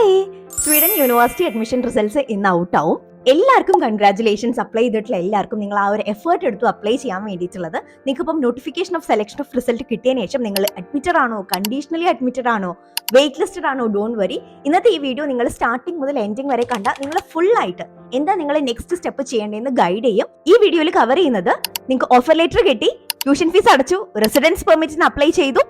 Hi, Sweden university admission results ഇന്ന് out ആവും. എല്ലാവർക്കും കൺഗ്രാറ്റുലേഷൻസ്. അപ്ലൈ ചെയ്തിട്ടുള്ള എല്ലാവർക്കും നിങ്ങൾ ആ ഒരു എഫേർട്ട് എടുത്തു അപ്ലൈ ചെയ്യാൻ വേണ്ടിയിട്ടുള്ളത്. നിങ്ങൾക്ക് ഇപ്പം notification of selection of result കിട്ടിയതിന് ശേഷം നിങ്ങൾ അഡ്മിറ്റഡ് ആണോ, കണ്ടീഷണലി അഡ്മിറ്റഡ് ആണോ, വെയിറ്റ് ലിസ്റ്റഡ് ആണോ, ഡോണ്ട് വരി. ഇന്നത്തെ ഈ വീഡിയോ നിങ്ങൾ സ്റ്റാർട്ടിംഗ് മുതൽ എൻഡിങ് വരെ കണ്ട നിങ്ങൾ ഫുൾ ആയിട്ട് എന്താ നിങ്ങൾ നെക്സ്റ്റ് സ്റ്റെപ്പ് ചെയ്യേണ്ടതെന്ന് ഗൈഡ് ചെയ്യും. ഈ വീഡിയോയിൽ കവർ ചെയ്യുന്നത് നിങ്ങൾക്ക് ഓഫർ ലെറ്റർ കിട്ടി, ട്യൂഷൻ ഫീസ് അടച്ചു, റെസിഡൻസ് പെർമിറ്റിന് അപ്ലൈ ചെയ്തു,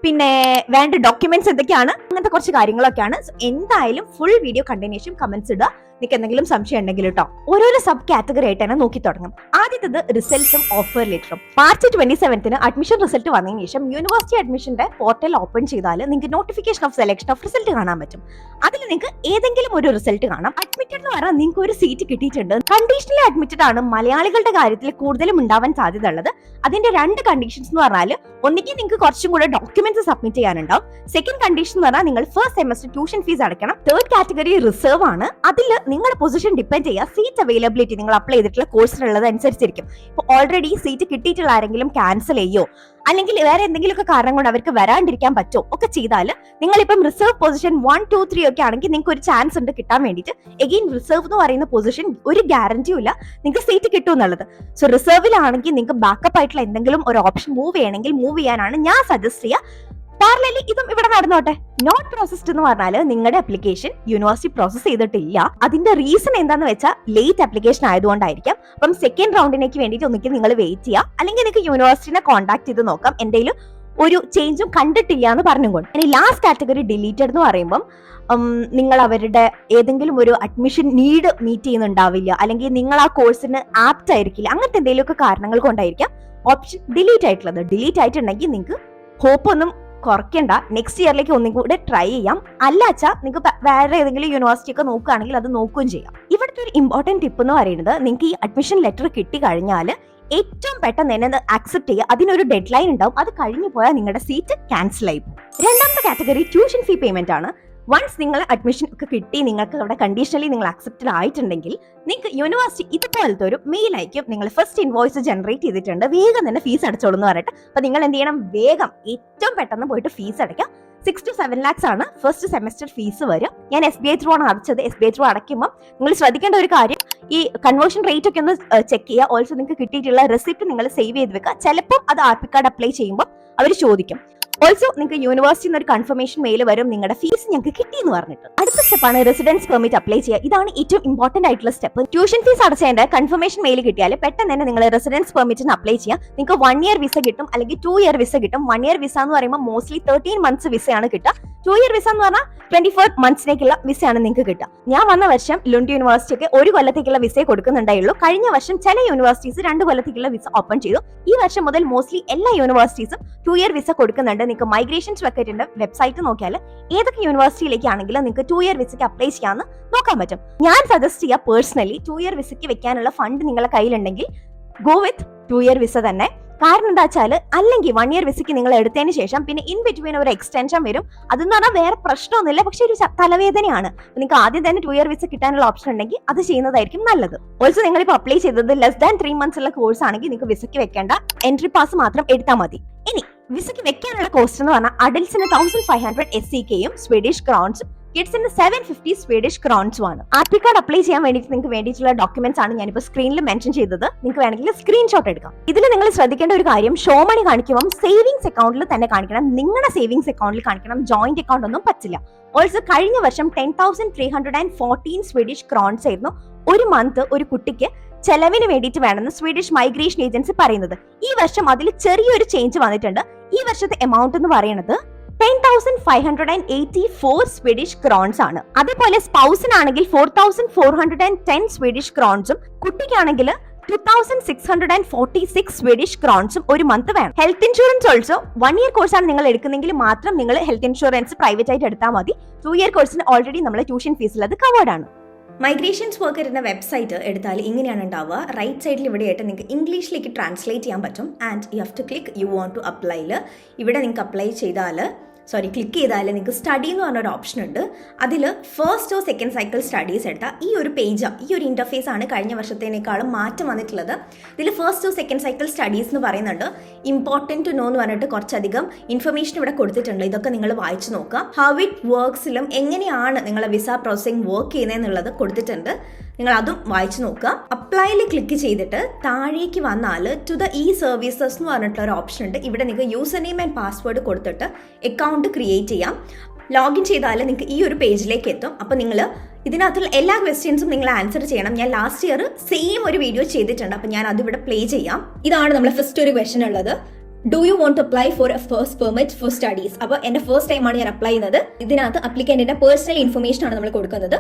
പിന്നെ വേണ്ട ഡോക്യുമെന്റ്സ് എന്തൊക്കെയാണ്, അങ്ങനത്തെ കുറച്ച് കാര്യങ്ങളൊക്കെയാണ്. എന്തായാലും ഫുൾ വീഡിയോ കണ്ടതിന് കമന്റ്സ് ഇടുക. നിങ്ങൾക്ക് എന്തെങ്കിലും സംശയം ഉണ്ടെങ്കിൽ കേട്ടോ. ഓരോരോ സബ് കാറ്റഗറി ആയിട്ട് തന്നെ നോക്കി തുടങ്ങും. ആദ്യത്തത് റിസൾട്ട്സും ഓഫർ ലെറ്ററും. മാർച്ച് 27 അഡ്മിഷൻ റിസൾട്ട് വന്നതിന് ശേഷം യൂണിവേഴ്സിറ്റി അഡ്മിഷന്റെ പോർട്ടൽ ഓപ്പൺ ചെയ്താൽ നിങ്ങൾക്ക് notification of selection of result കാണാൻ പറ്റും. അതിൽ നിങ്ങൾക്ക് ഏതെങ്കിലും ഒരു റിസൾട്ട് കാണാം. അഡ്മിറ്റഡ് എന്ന് പറഞ്ഞാൽ നിങ്ങൾക്ക് ഒരു സീറ്റ് കിട്ടിയിട്ടുണ്ട്. കണ്ടീഷണലി അഡ്മിറ്റഡ് ആണ് മലയാളികളുടെ കാര്യത്തിൽ കൂടുതലും ഉണ്ടാവാൻ സാധ്യത ഉള്ളത്. അതിന്റെ രണ്ട് കണ്ടീഷൻസ് എന്ന് പറഞ്ഞാൽ ഒന്നിക്ക് നിങ്ങൾക്ക് കുറച്ചും കൂടെ ഡോക്യുമെന്റ്സ് സബ്മിറ്റ് ചെയ്യാനുണ്ടാവും. സെക്കൻഡ് കണ്ടീഷൻ എന്ന് പറഞ്ഞാൽ നിങ്ങൾ ഫസ്റ്റ് സെമസ്റ്റർ ട്യൂഷൻ ഫീസ് അടയ്ക്കണം. തേർഡ് കാറ്റഗറി റിസർവ് ആണ്. അതിൽ നിങ്ങളുടെ പൊസിഷൻ ഡിപ്പെൻഡ് ചെയ്യുക സീറ്റ് അവൈലബിലിറ്റി നിങ്ങൾ അപ്ലൈ ചെയ്തിട്ടുള്ള കോഴ്സിനുള്ളത് അനുസരിച്ചിരിക്കും. ഇപ്പോൾ ഓൾറെഡി സീറ്റ് കിട്ടിയിട്ടുള്ള ആരെങ്കിലും ക്യാൻസൽ ചെയ്യോ അല്ലെങ്കിൽ വേറെ എന്തെങ്കിലുമൊക്കെ കാരണം കൊണ്ട് അവർക്ക് വരാണ്ടിരിക്കാൻ പറ്റോ ഒക്കെ ചെയ്താൽ നിങ്ങളിപ്പം റിസർവ് പൊസിഷൻ 1, 2, 3 ഒക്കെ ആണെങ്കിൽ നിങ്ങൾക്ക് ഒരു ചാൻസ് ഉണ്ട് കിട്ടാൻ വേണ്ടിയിട്ട്. എഗെയിൻ റിസർവ് എന്ന് പറയുന്ന പൊസിഷൻ ഒരു ഗ്യാരണ്ടിയും ഇല്ല നിങ്ങൾക്ക് സീറ്റ് കിട്ടും എന്നുള്ളത്. സോ റിസർവിലാണെങ്കിൽ നിങ്ങൾക്ക് ബാക്കപ്പ് ആയിട്ടുള്ള എന്തെങ്കിലും ഒരു ഓപ്ഷൻ മൂവ് ചെയ്യണമെങ്കിൽ മൂവ് ചെയ്യാനാണ് ഞാൻ സജസ്റ്റ് ചെയ്യുക. പാരലലി ഇതും ഇവിടെ നടന്നോട്ടെ. നോട്ട് പ്രോസസ്ഡ് എന്ന് പറഞ്ഞാൽ നിങ്ങളുടെ അപ്ലിക്കേഷൻ യൂണിവേഴ്സിറ്റി പ്രോസസ് ചെയ്തിട്ടില്ല. അതിന്റെ റീസൺ എന്താന്ന് വെച്ചാൽ ലേറ്റ് അപ്ലിക്കേഷൻ ആയതുകൊണ്ടായിരിക്കാം. അപ്പം സെക്കൻഡ് റൗണ്ടിലേക്ക് വേണ്ടിയിട്ട് ഒന്നിക്കും നിങ്ങൾ വെയിറ്റ് ചെയ്യുക. അല്ലെങ്കിൽ നിങ്ങൾക്ക് യൂണിവേഴ്സിറ്റിനെ കോൺടാക്ട് ചെയ്ത് നോക്കാം എന്തെങ്കിലും ഒരു ചേഞ്ചും കണ്ടിട്ടില്ല എന്ന് പറഞ്ഞുകൊണ്ട്. ഇനി ലാസ്റ്റ് കാറ്റഗറി ഡിലീറ്റഡ് എന്ന് പറയുമ്പോൾ നിങ്ങൾ അവരുടെ ഏതെങ്കിലും ഒരു അഡ്മിഷൻ നീഡ് മീറ്റ് ചെയ്യുന്നുണ്ടാവില്ല, അല്ലെങ്കിൽ നിങ്ങൾ ആ കോഴ്സിന് ആപ്റ്റ് ആയിരിക്കില്ല, അങ്ങനത്തെ എന്തെങ്കിലുമൊക്കെ കാരണങ്ങൾ കൊണ്ടായിരിക്കാം ഓപ്ഷൻ ഡിലീറ്റ് ആയിട്ടുള്ളത്. ഡിലീറ്റ് ആയിട്ടുണ്ടെങ്കിൽ നിങ്ങൾക്ക് ഹോപ്പ് ഒന്നും കുറയ്ക്കണ്ട, നെക്സ്റ്റ് ഇയറിലേക്ക് ഒന്നും കൂടെ ട്രൈ ചെയ്യാം. അല്ലാച്ചാ നിങ്ങൾക്ക് വേറെ ഏതെങ്കിലും യൂണിവേഴ്സിറ്റി ഒക്കെ നോക്കുകയാണെങ്കിൽ അത് നോക്കുകയും ചെയ്യാം. ഇവിടുത്തെ ഒരു ഇമ്പോർട്ടന്റ് ടിപ്പ് എന്ന് പറയുന്നത് നിങ്ങൾക്ക് ഈ അഡ്മിഷൻ ലെറ്റർ കിട്ടി കഴിഞ്ഞാൽ ഏറ്റവും പെട്ടെന്ന് തന്നെ ആക്സെപ്റ്റ് ചെയ്യുക. അതിനൊരു ഡെഡ് ലൈൻ ഉണ്ടാവും. അത് കഴിഞ്ഞു പോയാൽ നിങ്ങളുടെ സീറ്റ് ക്യാൻസൽ ആയി പോകും. രണ്ടാമത്തെ കാറ്റഗറി ട്യൂഷൻ ഫീ പേയ്മെന്റ് ആണ്. വൺസ് നിങ്ങൾ അഡ്മിഷൻ ഒക്കെ കിട്ടി, നിങ്ങൾക്ക് അവിടെ കണ്ടീഷണലി നിങ്ങൾ അക്സെപ്റ്റഡ് ആയിട്ടുണ്ടെങ്കിൽ നിങ്ങൾക്ക് യൂണിവേഴ്സിറ്റി ഇതുപോലത്തെ ഒരു മെയിൽ അയക്കും. നിങ്ങൾ ഫസ്റ്റ് ഇൻവോയ്സ് ജനറേറ്റ് ചെയ്തിട്ടുണ്ട്, വേഗം തന്നെ ഫീസ് അടച്ചോളൂ എന്ന് പറഞ്ഞിട്ട്. അപ്പൊ നിങ്ങൾ എന്ത് ചെയ്യണം, വേഗം ഏറ്റവും പെട്ടെന്ന് പോയിട്ട് ഫീസ് അടയ്ക്കാം. 6 to 7 lakhs ആണ് ഫസ്റ്റ് സെമസ്റ്റർ ഫീസ് വരും. ഞാൻ SBI ത്രൂ ആണ് അടച്ചത്. SBI ത്രൂ അടയ്ക്കുമ്പോൾ നിങ്ങൾ ശ്രദ്ധിക്കേണ്ട ഒരു കാര്യം, ഈ കൺവേർഷൻ റേറ്റ് ഒക്കെ ഒന്ന് ചെക്ക് ചെയ്യുക. ഓൾസോ നിങ്ങൾക്ക് കിട്ടിയിട്ടുള്ള റെസിപ്റ്റ് നിങ്ങൾ സേവ് ചെയ്ത് വെക്കുക. ചിലപ്പോൾ അത് RP കാർഡ് അപ്ലൈ ചെയ്യുമ്പോൾ അവർ ചോദിക്കും. ഓൾസോ നിങ്ങൾക്ക് യൂണിവേഴ്സിറ്റിയിൽ നിന്ന് ഒരു കൺഫർമേഷൻ മെയിൽ വരും, നിങ്ങളുടെ ഫീസ് ഞങ്ങൾക്ക് കിട്ടി എന്ന് പറഞ്ഞിട്ട്. അടുത്ത സ്റ്റെപ്പാണ് റെസിഡൻസ് പെർമിറ്റ് അപ്ലൈ ചെയ്യുക. ഇതാണ് ഏറ്റവും ഇമ്പോർട്ടന്റ് ആയിട്ടുള്ള സ്റ്റെപ്പ്. ട്യൂഷൻ ഫീസ് അടച്ചതിന്റെ കൺഫർമേഷൻ മെയിൽ കിട്ടിയാൽ പെട്ടെന്ന് തന്നെ നിങ്ങൾ റെസിഡൻസ് പെർമിറ്റിന് അപ്ലൈ ചെയ്യാം. നിങ്ങൾക്ക് 1 year വിസ കിട്ടും, അല്ലെങ്കിൽ 2 year വിസ കിട്ടും. 1 year വിസ എന്ന് പറയുമ്പോൾ മോസ്റ്റ്ലി 13 months വിസയാണ് കിട്ടുക. 2 year വിസ എന്ന് പറഞ്ഞാൽ 24 monthsലേക്കുള്ള വിസയാണ് നിങ്ങൾക്ക് കിട്ടുക. ഞാൻ വന്ന വർഷം ലുണ്ട് യൂണിവേഴ്സിറ്റിക്ക് 1 കൊല്ലത്തേക്കുള്ള വിസയെ കൊടുക്കുന്നുണ്ടായുള്ളൂ. കഴിഞ്ഞ വർഷം ചില യൂണിവേഴ്സിറ്റീസ് 2 കൊല്ലത്തേക്കുള്ള വിസ ഓപ്പൺ ചെയ്തു. ഈ വർഷം മുതൽ മോസ്റ്റ്ലി എല്ലാ യൂണിവേഴ്സിറ്റീസും 2 year വിസ കൊടുക്കുന്നുണ്ട്. നിങ്ങൾക്ക് മൈഗ്രേഷൻസ് വെക്കറ്റിന്റെ വെബ്സൈറ്റ് നോക്കിയാൽ ഏതൊക്കെ യൂണിവേഴ്സിറ്റിയിലേക്കാണെങ്കിലും നിങ്ങൾക്ക് 2 year വിസയ്ക്ക് അപ്ലൈ ചെയ്യാമെന്ന് നോക്കാൻ പറ്റും. ഞാൻ സജസ്റ്റ് ചെയ്യുക പേഴ്സണലി 2 year വിസയ്ക്ക് വെക്കാനുള്ള ഫണ്ട് നിങ്ങളുടെ കയ്യിലുണ്ടെങ്കിൽ ഗോ വിത്ത് 2 year വിസ തന്നെ. കാരണം എന്താ വെച്ചാൽ അല്ലെങ്കിൽ 1 year വിസയ്ക്ക് നിങ്ങൾ എടുത്തതിന് ശേഷം പിന്നെ ഇൻ ബിറ്റ്വീൻ ഒരു എക്സ്റ്റൻഷൻ വരും. അതെന്ന് പറഞ്ഞാൽ വേറെ പ്രശ്നമൊന്നുമില്ല, പക്ഷെ ഒരു തലവേദനയാണ്. നിങ്ങൾക്ക് ആദ്യം തന്നെ 2 year വിസ കിട്ടാനുള്ള ഓപ്ഷൻ ഉണ്ടെങ്കിൽ അത് ചെയ്യുന്നതായിരിക്കും നല്ലത്. ഓൾസോ നിങ്ങളിപ്പോൾ അപ്ലൈ ചെയ്തത് ലെസ് ദാൻ 3 months ഉള്ള കോഴ്സ് ആണെങ്കിൽ നിങ്ങൾക്ക് വിസയ്ക്ക് വെക്കേണ്ട, എൻട്രി പാസ് മാത്രം എടുത്താൽ മതി. ഇനി വിസയ്ക്ക് വെക്കാനുള്ള കോസ്റ്റ് എന്ന് പറഞ്ഞാൽ അഡൽസിന് 1500 SEK സ്വീഡിഷ് ക്രൗൺസും കിഡ്സിന് 750 സ്വീഡിഷ് ക്രൗൺസും ആണ്. RP കാർഡ് അപ്ലൈ ചെയ്യാൻ വേണ്ടിയിട്ട് നിങ്ങൾക്ക് വേണ്ടിയിട്ടുള്ള ഡോക്യുമെന്റ്സ് ആണ് ഞാനിപ്പോൾ സ്ക്രീനിൽ മെൻഷൻ ചെയ്തത്. നിങ്ങൾക്ക് വേണമെങ്കിൽ സ്ക്രീൻഷോട്ട് എടുക്കാം. ഇതിൽ നിങ്ങൾ ശ്രദ്ധിക്കേണ്ട ഒരു കാര്യം, ഷോ മണി കാണിക്കുമ്പോൾ സേവിങ്സ് അക്കൗണ്ടിൽ തന്നെ കാണിക്കണം. നിങ്ങളുടെ സേവിങ്സ് അക്കൗണ്ടിൽ കാണിക്കണം, ജോയിന്റ് അക്കൗണ്ട് ഒന്നും പറ്റില്ല. ഓൾസോ കഴിഞ്ഞ വർഷം 10,314 സ്വീഡിഷ് ക്രോൺസ് ആയിരുന്നു ഒരു മന്ത് ഒരു കുട്ടിക്ക് ചെലവിന് വേണ്ടിയിട്ട് വേണമെന്ന് സ്വീഡിഷ് മൈഗ്രേഷൻ ഏജൻസി പറയുന്നത്. ഈ വർഷം അതിൽ ചെറിയൊരു ചേഞ്ച് വന്നിട്ടുണ്ട്. ഈ വർഷത്തെ എമൗണ്ട് എന്ന് പറയുന്നത് 10,584 സ്വീഡിഷ് ക്രോൺസ് ആണ്. അതേപോലെ സ്പൗസിനാണെങ്കിൽ 4,410 സ്വീഡിഷ് ക്രോൺസും കുട്ടിക്കാണെങ്കിൽ 2,646 സ്വീഡിഷ് ക്രോൺസും ഒരു മന്ത് വേണം. ഹെൽത്ത് ഇൻഷുറൻസ് ഓൾസോ 1 year കോഴ്സാണ് നിങ്ങൾ എടുക്കുന്നെങ്കിൽ മാത്രം നിങ്ങൾ ഹെൽത്ത് ഇൻഷുറൻസ് പ്രൈവറ്റ് ആയിട്ട് എടുത്താൽ മതി. 2 year കോഴ്സിന് ഓൾറെഡി നമ്മൾ ട്യൂഷൻ ഫീസിൽ അത് കവേർഡ് ആണ്. മൈഗ്രേഷൻസ് വർക്കറിന്റെ വെബ്സൈറ്റ് എടുത്താൽ ഇങ്ങനെയാണ് ഉണ്ടാവുക. റൈറ്റ് സൈഡിൽ ഇവിടെയായിട്ട് നിങ്ങൾക്ക് ഇംഗ്ലീഷിലേക്ക് ട്രാൻസ്ലേറ്റ് ചെയ്യാൻ പറ്റും. And you have to click you want to അപ്ലൈയിൽ. ഇവിടെ നിങ്ങൾക്ക് അപ്ലൈ ചെയ്താൽ ക്ലിക്ക് ചെയ്താൽ നിങ്ങൾക്ക് സ്റ്റഡി എന്ന് പറഞ്ഞൊരു ഓപ്ഷൻ ഉണ്ട്. അതിൽ first or second cycle studies എടുത്താൽ ഈ ഒരു പേജ്, ഈ ഒരു ഇൻ്റർഫേസ് ആണ് കഴിഞ്ഞ വർഷത്തേക്കാളും മാറ്റം വന്നിട്ടുള്ളത്. ഇതിൽ first or second cycle studies എന്ന് പറയുന്നുണ്ട്. ഇമ്പോർട്ടൻറ്റ് ടു നോ എന്ന് പറഞ്ഞിട്ട് കുറച്ചധികം ഇൻഫർമേഷൻ ഇവിടെ കൊടുത്തിട്ടുണ്ട്. ഇതൊക്കെ നിങ്ങൾ വായിച്ചു നോക്കുക. ഹൗ ഇറ്റ് വർക്ക്സിലും എങ്ങനെയാണ് നിങ്ങളെ വിസ പ്രോസസ്സിംഗ് വർക്ക് ചെയ്യുന്നതെന്നുള്ളത് കൊടുത്തിട്ടുണ്ട്. നിങ്ങൾ അതും വായിച്ചു നോക്കുക. അപ്ലൈയിൽ ക്ലിക്ക് ചെയ്തിട്ട് താഴേക്ക് വന്നാൽ ടു ദ ഇ സർവീസസ് എന്ന് പറഞ്ഞിട്ടുള്ള ഒരു ഓപ്ഷൻ ഉണ്ട്. ഇവിടെ നിങ്ങൾക്ക് യൂസർ നെയിം ആൻഡ് പാസ്വേഡ് കൊടുത്തിട്ട് അക്കൗണ്ട് ക്രിയേറ്റ് ചെയ്യാം. ലോഗിൻ ചെയ്താൽ നിങ്ങൾക്ക് ഈ ഒരു പേജിലേക്ക് എത്തും. അപ്പോൾ നിങ്ങൾ ഇതിനകത്തുള്ള എല്ലാ ക്വസ്റ്റ്യൻസും നിങ്ങൾ ആൻസർ ചെയ്യണം. ഞാൻ ലാസ്റ്റ് ഇയർ സെയിം ഒരു വീഡിയോ ചെയ്തിട്ടുണ്ട്. അപ്പോൾ ഞാൻ അതിവിടെ പ്ലേ ചെയ്യാം. ഇതാണ് നമ്മളെ ഫസ്റ്റ് ഒരു ക്വസ്റ്റ്യൻ ഉള്ളത്. Do you want to apply for a first permit for studies? അപ്പോൾ എൻ്റെ ഫസ്റ്റ് ടൈമാണ് ഞാൻ അപ്ലൈ ചെയ്യുന്നത്. ഇതിനകത്ത് അപ്ലിക്കൻറ്റിന്റെ പേഴ്സണൽ ഇൻഫർമേഷൻ ആണ് നമ്മൾ കൊടുക്കുന്നത്.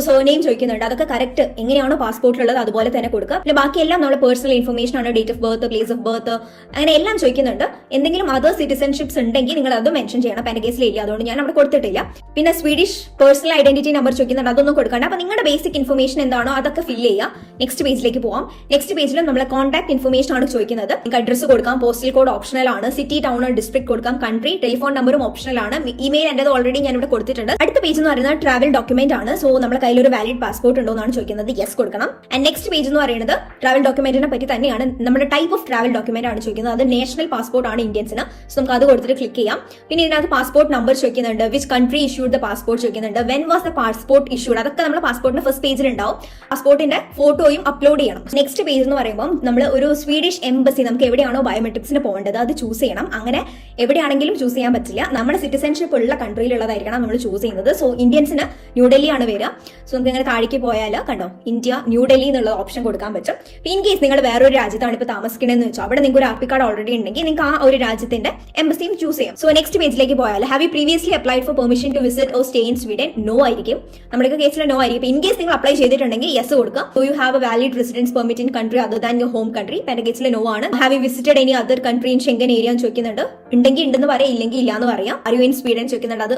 സർനെയിം ചോദിക്കുന്നുണ്ട്, അതൊക്കെ കറക്റ്റ് എങ്ങനെയാണോ പാസ്പോർട്ടിലുള്ളത് അതുപോലെ തന്നെ കൊടുക്കുക. പിന്നെ ബാക്കിയെല്ലാം നമ്മുടെ പേഴ്സണൽ ഇൻഫർമേഷൻ ആണ്. Date of birth, place of birth, അങ്ങനെ എല്ലാം ചോദിക്കുന്നുണ്ട്. എന്തെങ്കിലും അതർ സിറ്റിസൺഷിപ്സ് ഉണ്ടെങ്കിൽ നിങ്ങൾ അത് മെൻഷൻ ചെയ്യണം. അപ്പോൾ എൻ്റെ കേസിൽ ഇല്ല, അതുകൊണ്ട് ഞാൻ അവിടെ കൊടുത്തിട്ടില്ല. പിന്നെ സ്വീഡിഷ് പേഴ്സണൽ ഐഡന്റിറ്റി നമ്പർ ചോദിക്കുന്നുണ്ട്, അതൊന്നും കൊടുക്കണ്ട. അപ്പോൾ നിങ്ങളുടെ ബേസിക് ഇൻഫർമേഷൻ എന്താണോ അതൊക്കെ ഫില്ല് ചെയ്യുക. നെക്സ്റ്റ് പേജിലേക്ക് പോവാം. നെക്സ്റ്റ് പേജിൽ നമ്മളെ കോൺടാക്ട് ഇൻഫർമേഷൻ ആണ് ചോദിക്കുന്നത്. നിങ്ങൾക്ക് അഡ്രസ്സ് കൊടുക്കാം, പോസ്റ്റൽ കോഡ് ഓപ്ഷണൽ ആണ്, സിറ്റി, ടൗൺ, ഡിസ്ട്രിക്ട് കൊടുക്കാം, കൺട്രി, ടെലിഫോൺ നമ്പറും ഓപ്ഷണൽ ആണ്. ഇമെയിൽ എൻ്റെ ഓൾറെഡി ഞാൻ ഇവിടെ കൊടുത്തിട്ടുണ്ട്. അടുത്ത പേജ് എന്ന് പറയുന്നത് ട്രാവൽ ഡോക്യുമെന്റ് ആണ്. സോ നമ്മുടെ കയ്യിൽ ഒരു വാലിഡ് പാസ്പോർട്ട് ഉണ്ടോ എന്നാണ് ചോദിക്കുന്നത്. യെസ് കൊടുക്കണം. ആൻഡ് നെക്സ്റ്റ് പേജ് എന്ന് പറയുന്നത് ട്രാവൽ ഡോക്യുമെന്റിനെ പറ്റി തന്നെയാണ്. നമ്മുടെ ടൈപ്പ് ഓഫ് ട്രാവൽ ഡോക്യുമെന്റ് ആണ് ചോദിക്കുന്നത്. അത് നാഷണൽ പാസ്പോർട്ട് ആണ് ഇന്ത്യൻസിന്. സോ നമുക്ക് അത് കൊടുത്തിട്ട് ക്ലിക്ക് ചെയ്യാം. പിന്നെ ഇതിനകത്ത് പാസ്പോർട്ട് നമ്പർ ചോദിക്കുന്നുണ്ട്, which country issued the passport ചോദിക്കുന്നുണ്ട്, when was the passport issued, അതൊക്കെ നമ്മുടെ പാസ്പോർട്ടിന്റെ ഫസ്റ്റ് പേജിൽ ഉണ്ടാവും. പാസ്പോർട്ടിന്റെ ഫോട്ടോയും അപ്ലോഡ് ചെയ്യണം. നെക്സ്റ്റ് പേജ് എന്ന് പറയുമ്പോൾ നമ്മൾ ഒരു സ്വീഡിഷ് എംബസി, നമുക്ക് എവിടെയാണോ ബയോമെട്രിക്സിന് പോകേണ്ടത് അത് ചൂസ് ചെയ്യണം. അങ്ങനെ എവിടെയാണെങ്കിലും ചൂസ് ചെയ്യാൻ പറ്റില്ല. നമ്മുടെ സിറ്റിസൺഷിപ്പ് ഉള്ള കൺട്രിയിലുള്ളതായിരിക്കണം നമ്മൾ ചൂസ് ചെയ്യുന്നത്. സോ ഇന്ത്യൻസിന് ന്യൂഡൽഹി ആണ് വരിക. സോ നമുക്ക് ഇങ്ങനെ താഴേക്ക് പോയാൽ കണ്ടോ, ഇന്ത്യ ന്യൂഡൽഹി എന്നുള്ള ഓപ്ഷൻ കൊടുക്കാൻ പറ്റും. ഇൻ കേസ് നിങ്ങൾ വേറൊരു രാജ്യത്താണ് ഇപ്പോൾ താമസിക്കണമെന്ന് വെച്ചാൽ അവിടെ നിങ്ങൾക്ക് ഒരു ആർ പി കാർഡ് ഓൾറെഡി ഉണ്ടെങ്കിൽ നിങ്ങൾക്ക് ആ ഒരു രാജ്യത്തിന്റെ എംബസിയും ചൂസ് ചെയ്യാം. സോ നെക്സ്റ്റ് പേജിലേക്ക് പോയാൽ have you previously applied for permission to visit or stay in Sweden? No ആയിരിക്കും. നമ്മുടെ കേസിൽ നോ ആയിരിക്കും. ഇൻ കേസ് നിങ്ങൾ അപ്ലൈ ചെയ്തിട്ടുണ്ടെങ്കിൽ യെസ് കൊടുക്കുക. So you have a valid residence permit in country other than your home country. എന്റെ കേസിൽ no ആണ്. Have you visited any other country in Schengen area എന്ന് ചോദിക്കുന്നുണ്ട്. ഉണ്ടെങ്കിൽ ഉണ്ടെന്ന് പറയാം, ഇല്ലെങ്കിൽ ഇല്ലാന്ന് പറയാം. ആർ യു ഇൻ സ്വീഡൻ ചോദിക്കുന്നുണ്ട്, അത്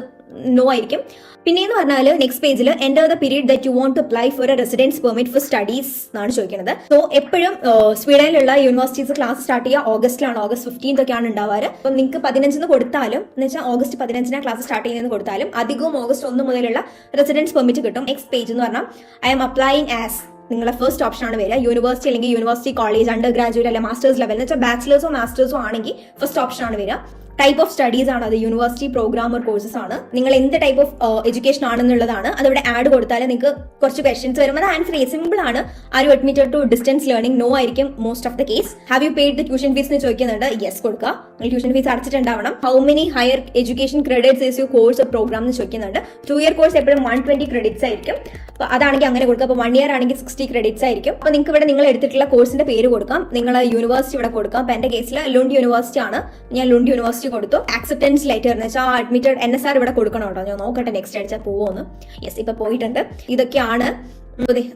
നോ ആയിരിക്കും. പിന്നെയെന്ന് പറഞ്ഞാൽ നെക്സ്റ്റ് പേജിൽ enter the period that you want to apply for a residence permit for studies എന്നാണ് ചോദിക്കുന്നത്. സോ എപ്പോഴും സ്വീഡനിലുള്ള യൂണിവേഴ്സിറ്റീസ് ക്ലാസ് സ്റ്റാർട്ട് ചെയ്യുക ഓഗസ്റ്റിലാണ്. ഓഗസ്റ്റ് 15 ഒക്കെയാണ് ഉണ്ടാവാറ്. അപ്പം നിങ്ങൾക്ക് 15 കൊടുത്താലും എന്ന് വെച്ചാൽ ഓഗസ്റ്റ് 15 ക്ലാസ് സ്റ്റാർട്ട് ചെയ്യുന്നത് കൊടുത്താലും അധികവും ഓഗസ്റ്റ് 1 മുതലുള്ള റെസിഡൻസ് പെർമിറ്റ് കിട്ടും. നെക്സ്റ്റ് പേജ് എന്ന് പറഞ്ഞാൽ ഐ എം അപ്ലൈയിങ് ആസ് നിങ്ങളുടെ ഫസ്റ്റ് ഓപ്ഷൻ ആണ് വരിക. യൂണിവേഴ്സിറ്റി അല്ലെങ്കിൽ യൂണിവേഴ്സിറ്റി കോളേജ്, അണ്ടർ ഗ്രാജുവേറ്റ് അല്ലെങ്കിൽ മാസ്റ്റേഴ്സ് ലെവൽ എന്ന് വെച്ചാൽ ബാച്ചിലേഴ്സോ മാസ്റ്റേഴ്സോ ആണെങ്കിൽ ഫസ്റ്റ് ഓപ്ഷൻ ആണ് വരിക. ടൈപ്പ് ഓഫ് സ്റ്റഡീസ് ആണ്, അത് യൂണിവേഴ്സിറ്റി പ്രോഗ്രാം ഓർ കോഴ്സസ് ആണ്. നിങ്ങൾ എന്ത് ടൈപ്പ് ഓഫ് എഡ്യൂക്കേഷൻ ആണെന്നുള്ളതാണ്. അതിവിടെ ആഡ് കൊടുത്താൽ നിങ്ങൾക്ക് കുറച്ച് ക്വസ്റ്റ്യൻസ് വരും. അത് ആൻസർ ചെയ്യും. സിമ്പിൾ ആണ്. Are you admitted to distance learning? No ആയിരിക്കും most of the case. Have you paid the tuition fees എന്ന് ചോദിക്കുന്നുണ്ട്. യെസ് കൊടുക്കുക. നിങ്ങൾ ട്യൂഷൻ ഫീസ് അടച്ചിട്ടുണ്ടാവണം. How many higher education credits is you course programme എന്ന് ചോദിക്കുന്നുണ്ട്. 2 ഇയർ കോഴ്സ് എപ്പോഴും 120 credits ആയിരിക്കും. അപ്പോൾ അതാണെങ്കിൽ അങ്ങനെ കൊടുക്കുക. അപ്പോൾ 1 ഇയർ ആണെങ്കിൽ 60 ക്രെഡിറ്റ്സ് ആയിരിക്കും. അപ്പോൾ നിങ്ങൾക്ക് ഇവിടെ നിങ്ങൾ എടുത്തിട്ടുള്ള കോഴ്സിന്റെ പേര് കൊടുക്കാം. നിങ്ങൾ യൂണിവേഴ്സിറ്റി ഇവിടെ കൊടുക്കാം. അപ്പോൾ എൻ്റെ കേസിൽ ലുണ്ട് യൂണിവേഴ്സിറ്റി ആണ്. ഞാൻ ലുണ്ട് യൂണിവേഴ്സിറ്റി കൊടുത്തു. ആക്സെപ്റ്റൻസ് ലെറ്റർ എന്ന് വെച്ചാൽ അഡ്മിറ്റഡ് NSR ഇവിടെ കൊടുക്കണം കേട്ടോ. ഞാൻ നോക്കട്ടെ നെക്സ്റ്റ് അടിച്ചാൽ പോവുമെന്ന്. യെസ്, ഇപ്പൊ പോയിട്ടുണ്ട്. ഇതൊക്കെയാണ്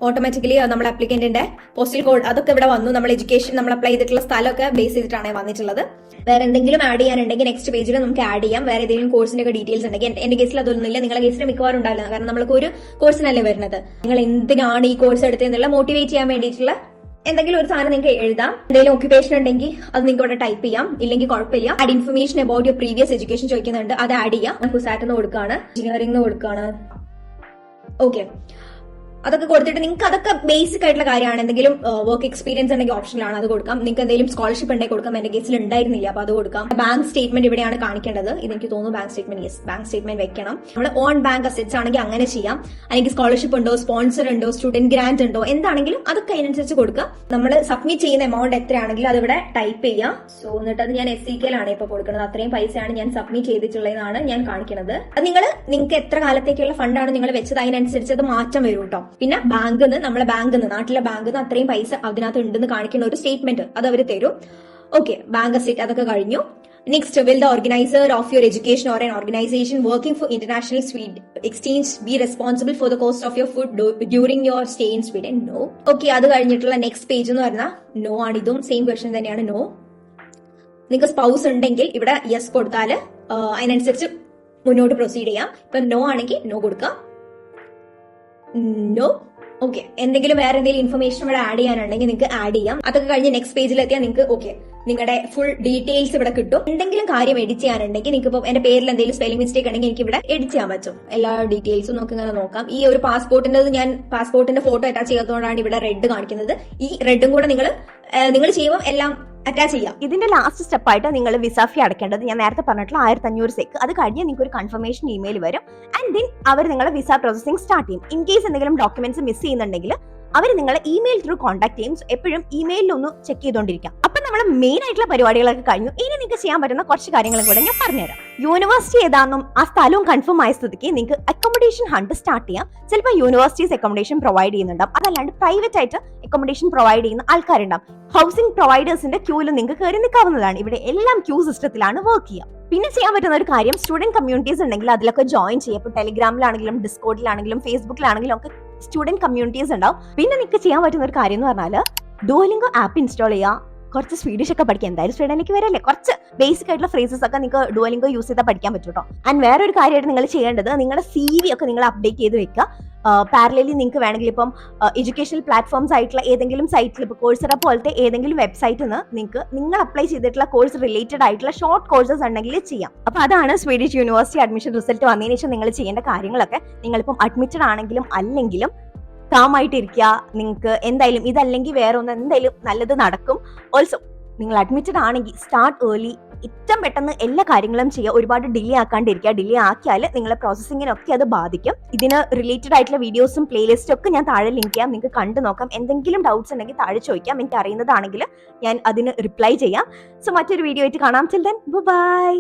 ഓട്ടോമാറ്റിക്കലി നമ്മുടെ അപ്ലിക്കന്റിന്റെ പോസ്റ്റൽ കോഡ് അതൊക്കെ ഇവിടെ വന്നു. നമ്മൾ എഡ്യൂക്കേഷൻ നമ്മൾ അപ്ലൈ ചെയ്തിട്ടുള്ള സ്ഥലമൊക്കെ ബേസ് ചെയ്തിട്ടാണ് വന്നിട്ടുള്ളത്. വേറെ എന്തെങ്കിലും ആഡ് ചെയ്യാനുണ്ടെങ്കിൽ നെക്സ്റ്റ് പേജിൽ നമുക്ക് ആഡ് ചെയ്യാം. വേറെ ഏതെങ്കിലും കോഴ്സിന്റെ ഒക്കെ ഡീറ്റെയിൽസ് ഉണ്ടെങ്കിൽ എന്റെ കേസിൽ അതൊന്നുമില്ല. നിങ്ങളുടെ കേസിൽ മിക്കവാറും ഉണ്ടാവില്ല. കാരണം നമ്മൾക്ക് ഒരു കോഴ്സിനല്ലേ വരുന്നത്. നിങ്ങൾ എന്തിനാണ് ഈ കോഴ്സ് എടുത്തതെന്നുള്ള മോട്ടിവേറ്റ് ചെയ്യാൻ വേണ്ടിയിട്ടുള്ള എന്തെങ്കിലും ഒരു സാധനം നിങ്ങൾക്ക് എഴുതാം. എന്തെങ്കിലും ഓക്യുപ്പേഷൻ ഉണ്ടെങ്കിൽ അത് നിങ്ങൾക്ക് ഇവിടെ ടൈപ്പ് ചെയ്യാം. ഇല്ലെങ്കിൽ കുഴപ്പമില്ല. Add information about your previous education ചോദിക്കുന്നുണ്ട്. അത് ആഡ് ചെയ്യാം. കുസാറ്റ് കൊടുക്കുകയാണ്, എഞ്ചിനീയറിംഗ് കൊടുക്കുകയാണ്. ഓക്കെ, അതൊക്കെ കൊടുത്തിട്ട് നിങ്ങൾക്ക് അതൊക്കെ ബേസിക് ആയിട്ടുള്ള കാര്യമാണ്. എന്തെങ്കിലും വർക്ക് എക്സ്പീരിയൻസ് ഉണ്ടെങ്കിൽ ഓപ്ഷനിലാണ്, അത് കൊടുക്കാം. നിങ്ങൾക്ക് എന്തെങ്കിലും സ്കോളർഷിപ്പ് ഉണ്ടെങ്കിൽ കൊടുക്കാം. എന്റെ കേസിൽ ഉണ്ടായിരുന്നില്ല, അപ്പൊ അത് കൊടുക്കാം. ബാങ്ക് സ്റ്റേറ്റ്മെന്റ് ഇവിടെയാണ് കാണിക്കേണ്ടത്. ഇതെനിക്ക് തോന്നുന്നു bank statement. Yes, bank statement വെക്കണം. നമ്മൾ ഓൺ ബാങ്ക് അസെറ്റ്സ് ആണെങ്കിൽ അങ്ങനെ ചെയ്യാം. അല്ലെങ്കിൽ സ്കോളർഷിപ്പ് ഉണ്ടോ, സ്പോൺസർ ഉണ്ടോ, സ്റ്റുഡന്റ് ഗ്രാന്റ് ഉണ്ടോ, എന്താണെങ്കിലും അതൊക്കെ അതിനനുസരിച്ച് കൊടുക്കാം. നമ്മൾ സബ്മിറ്റ് ചെയ്യുന്ന എമൗണ്ട് എത്രയാണെങ്കിലും അത് ഇവിടെ ടൈപ്പ് ചെയ്യാം. സോ എന്നിട്ട് അത് ഞാൻ SCKലാണ് ഇപ്പൊ കൊടുക്കുന്നത്. അത്രയും പൈസയാണ് ഞാൻ സബ്മിറ്റ് ചെയ്തിട്ടുള്ളതെന്നാണ് ഞാൻ കാണിക്കുന്നത്. അത് നിങ്ങൾക്ക് എത്ര കാലത്തേക്കുള്ള ഫണ്ടാണ് നിങ്ങൾ വെച്ചത് അതിനനുസരിച്ച് അത് മാറ്റം വരും കേട്ടോ. പിന്നെ ബാങ്കിൽ നിന്ന്, നമ്മളെ ബാങ്കിൽ നിന്ന്, നാട്ടിലെ ബാങ്കിൽ നിന്ന് അത്രയും പൈസ അതിനകത്ത് ഉണ്ടെന്ന് കാണിക്കുന്ന ഒരു സ്റ്റേറ്റ്മെന്റ് അത് അവർ തരും. ഓക്കെ, ബാങ്ക് അസെറ്റ് അതൊക്കെ കഴിഞ്ഞു. Next, will the organizer of your education or an organization working for international exchange be responsible for the cost of your food during your stay in Sweden? No. Okay, അത് കഴിഞ്ഞിട്ടുള്ള next page എന്ന് പറഞ്ഞാൽ no ആണ്. ഇതും same question തന്നെയാണ്. No. നിങ്ങൾക്ക് spouse ഉണ്ടെങ്കിൽ ഇവിടെ യെസ് കൊടുത്താൽ അതിനനുസരിച്ച് മുന്നോട്ട് പ്രൊസീഡ് ചെയ്യാം. ഇപ്പൊ നോ ആണെങ്കിൽ നോ കൊടുക്കാം. നോ. ഓക്കെ, എന്തെങ്കിലും വേറെ എന്തെങ്കിലും ഇൻഫർമേഷൻ ഇവിടെ ആഡ് ചെയ്യാനുണ്ടെങ്കിൽ നിങ്ങൾക്ക് ആഡ് ചെയ്യാം. അതൊക്കെ കഴിഞ്ഞ് നെക്സ്റ്റ് പേജിൽ എത്തിയാൽ നിങ്ങൾക്ക് ഓക്കെ നിങ്ങളുടെ ഫുൾ ഡീറ്റെയിൽസ് ഇവിടെ കിട്ടും. എന്തെങ്കിലും കാര്യം എഡിറ്റ് ചെയ്യാനുണ്ടെങ്കിൽ നിങ്ങൾക്ക് ഇപ്പം എന്റെ പേരിൽ എന്തെങ്കിലും സ്പെല്ലിംഗ് മിസ്റ്റേക്ക് ഉണ്ടെങ്കിൽ എനിക്ക് ഇവിടെ എഡിറ്റ് ചെയ്യാൻ പറ്റും. എല്ലാ ഡീറ്റെയിൽസും നമുക്ക് ഇങ്ങനെ നോക്കാം. ഈ ഒരു ഞാൻ പാസ്പോർട്ടിന്റെ ഫോട്ടോ അറ്റാച്ച് ചെയ്യാത്തതുകൊണ്ടാണ് ഇവിടെ റെഡ് കാണിക്കുന്നത്. ഈ റെഡും കൂടെ നിങ്ങൾ ചെയ്യുമ്പോൾ എല്ലാം അറ്റാച്ച് ചെയ്യാം. ഇതിന്റെ ലാസ്റ്റ് സ്റ്റെപ്പായിട്ട് നിങ്ങൾ വിസ ഫീ അടയ്ക്കേണ്ടത് ഞാൻ നേരത്തെ പറഞ്ഞിട്ടുള്ള 1500 SEK. അത് കഴിഞ്ഞ് നിങ്ങൾക്ക് ഒരു കൺഫർമേഷൻ ഇമെയിൽ വരും. ആൻഡ് ദെൻ അവർ നിങ്ങളെ വിസ പ്രോസസിംഗ് സ്റ്റാർട്ട് ചെയ്യും. ഇൻ കേസ് എന്തെങ്കിലും ഡോക്യുമെന്റ്സ് മിസ് ചെയ്യുന്നുണ്ടെങ്കിൽ അവർ നിങ്ങളെ ഇമെയിൽ ത്രൂ കോൺടാക്ട് ചെയ്യും. എപ്പോഴും ഇമെയിലിൽ ഒന്ന് ചെക്ക് ചെയ്തുകൊണ്ടിരിക്കാം. അപ്പൊ നമ്മൾ മെയിൻ ആയിട്ടുള്ള പരിപാടികളൊക്കെ കഴിഞ്ഞു. ഇനി നിങ്ങൾക്ക് ചെയ്യാൻ പറ്റുന്ന കുറച്ച് കാര്യങ്ങളും കൂടെ ഞാൻ പറഞ്ഞുതരാം. യൂണിവേഴ്സിറ്റി ഏതാണെന്നും ആ സ്ഥലവും കൺഫേം ആയ സ്ഥിതിക്ക് നിങ്ങൾക്ക് അക്കോമഡേഷൻ ഹണ്ട് സ്റ്റാർട്ട് ചെയ്യാം. ചിലപ്പോൾ യൂണിവേഴ്സിറ്റീസ് അക്കോമഡേഷൻ പ്രൊവൈഡ് ചെയ്യുന്നുണ്ടാവും. അതല്ലാണ്ട് പ്രൈവറ്റ് ആയിട്ട് അക്കോമഡേഷൻ പ്രൊവൈഡ് ചെയ്യുന്ന ആൾക്കാരുണ്ടാവും. ഹൗസിംഗ് പ്രൊവൈഡേഴ്സിന്റെ ക്യൂവിൽ നിങ്ങൾക്ക് കയറി നിൽക്കാവുന്നതാണ്. ഇവിടെ എല്ലാം ക്യൂ സിസ്റ്റത്തിലാണ് വർക്ക് ചെയ്യുക. പിന്നെ ചെയ്യാൻ പറ്റുന്ന ഒരു കാര്യം, സ്റ്റുഡന്റ് കമ്മ്യൂണിറ്റീസ് ഉണ്ടെങ്കിൽ അതിലൊക്കെ ജോയിൻ ചെയ്യുക. ഇപ്പോൾ ടെലിഗ്രാമിലാണെങ്കിലും ഡിസ്കോഡിലാണെങ്കിലും ഫേസ്ബുക്കിലാണെങ്കിലും ഒക്കെ സ്റ്റുഡന്റ് കമ്മ്യൂണിറ്റീസ് ഉണ്ടാവും. പിന്നെ നിങ്ങൾക്ക് ചെയ്യാൻ പറ്റുന്ന ഒരു കാര്യം എന്ന് പറഞ്ഞാൽ ഡുവലിംഗോ ആപ്പ് ഇൻസ്റ്റാൾ ചെയ്യുക. കുറച്ച് സ്വീഡിഷ് ഒക്കെ പഠിക്കാം. എന്തായാലും സ്വീഡനിലേക്ക് വരല്ലേ, കുറച്ച് ബേസിക് ആയിട്ടുള്ള ഫ്രേസസ് ഒക്കെ നിങ്ങൾക്ക് ഡുവലിംഗോ യൂസ് ചെയ്താൽ പഠിക്കാൻ പറ്റും കേട്ടോ. ആൻഡ് വേറൊരു കാര്യമായിട്ട് നിങ്ങൾ ചെയ്യേണ്ടത്, നിങ്ങളുടെ CV ഒക്കെ നിങ്ങൾ അപ്ഡേറ്റ് ചെയ്ത് വെക്കുക. പാരലലി നിങ്ങൾക്ക് വേണമെങ്കിൽ ഇപ്പം എഡ്യൂക്കേഷണൽ പ്ലാറ്റ്ഫോംസ് ആയിട്ടുള്ള ഏതെങ്കിലും സൈറ്റിൽ, ഇപ്പോൾ കോഴ്സറ പോലത്തെ ഏതെങ്കിലും വെബ്സൈറ്റിൽ നിന്ന് നിങ്ങൾ അപ്ലൈ ചെയ്തിട്ടുള്ള കോഴ്സ് റിലേറ്റഡ് ആയിട്ടുള്ള ഷോർട്ട് കോഴ്സസ് ഉണ്ടെങ്കിൽ ചെയ്യാം. അപ്പൊ അതാണ് സ്വീഡിഷ് യൂണിവേഴ്സിറ്റി അഡ്മിഷൻ റിസൾട്ട് വന്നതിന് ശേഷം നിങ്ങൾ ചെയ്യേണ്ട കാര്യങ്ങളൊക്കെ. നിങ്ങളിപ്പം അഡ്മിറ്റഡ് ആണെങ്കിലും അല്ലെങ്കിലും കാമായിട്ടിരിക്കുക. നിങ്ങൾക്ക് എന്തായാലും ഇതല്ലെങ്കിൽ വേറെ ഒന്ന് എന്തായാലും നല്ലത് നടക്കും. ഓൾസോ നിങ്ങൾ അഡ്മിറ്റഡ് ആണെങ്കിൽ സ്റ്റാർട്ട് ഏർലി. ഏറ്റവും പെട്ടെന്ന് എല്ലാ കാര്യങ്ങളും ചെയ്യുക. ഒരുപാട് ഡിലേ ആക്കാണ്ടിരിക്കുക. ഡിലേ ആക്കിയാൽ നിങ്ങളെ പ്രോസസ്സിങ്ങിനൊക്കെ അത് ബാധിക്കും. ഇതിന് റിലേറ്റഡ് ആയിട്ടുള്ള വീഡിയോസും പ്ലേലിസ്റ്റും ഒക്കെ ഞാൻ താഴെ ലിങ്ക് ചെയ്യാം. നിങ്ങൾക്ക് കണ്ടു നോക്കാം. എന്തെങ്കിലും ഡൗട്ട്സ് ഉണ്ടെങ്കിൽ താഴെ ചോദിക്കാം. എനിക്ക് അറിയുന്നതാണെങ്കിൽ ഞാൻ അതിന് റിപ്ലൈ ചെയ്യാം. സോ മറ്റൊരു വീഡിയോ ആയിട്ട് കാണാം. Till then bye.